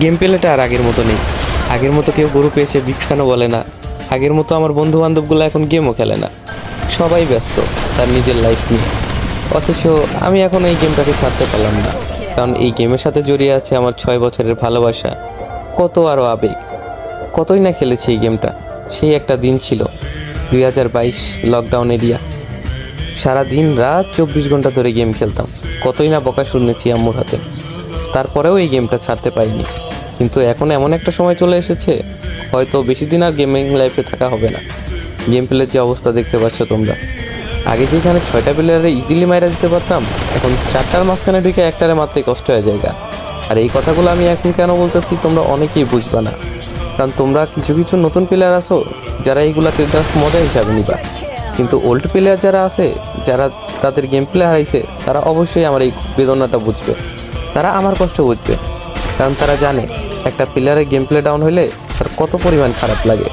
Game প্লেটা আর আগের মতো নেই। আগের মতো কেউ গ্রুপে এসে বিক্ষানো বলে না। আগের মতো আমার বন্ধু বান্ধবগুলো এখন গেমও খেলে না। সবাই ব্যস্ত তার নিজের লাইফ নিয়ে। অথচ আমি এখন এই গেমটাকে ছাড়তে পারলাম না, কারণ এই গেমের সাথে জড়িয়ে আছে আমার 6 বছরের ভালোবাসা, কত আরও আবেগ। কতই না খেলেছি এই গেমটা। সেই একটা দিন ছিল 2022 লকডাউন এরিয়া। সারা দিন রাত 24 ঘন্টা ধরে গেম খেলতাম। কতই না বকা শুনেছি আম্মুর হাতে। তারপরেও এই গেমটা ছাড়তে পারিনি। কিন্তু এখন এমন একটা সময় চলে এসেছে, হয়তো বেশি দিন আর গেমিং লাইফে থাকা হবে না। গেম প্লের যে অবস্থা দেখতে পাচ্ছ তোমরা, আগে যেখানে 6টা প্লেয়ারে ইজিলি মাইরা দিতে পারতাম, এখন 4টার মাঝখানে ঢুকে একটারে মারতে কষ্ট হয়ে যায়। আর এই কথাগুলো আমি এখন কেন বলতেছি তোমরা অনেকেই বুঝবা না, কারণ তোমরা কিছু কিছু নতুন প্লেয়ার আছো যারা এইগুলাকে জাস্ট মজা হিসাবে নিবা। কিন্তু ওল্ড প্লেয়ার যারা আছে, যারা তাদের গেম প্লে হারাইছে, তারা অবশ্যই আমার এই বেদনাটা বুঝবে। তারা আমার কষ্ট বুঝবে, কারণ তারা জানে একটা প্লেয়ারের গেম প্লে ডাউন হইলে তার কত পরিমাণ খারাপ লাগে।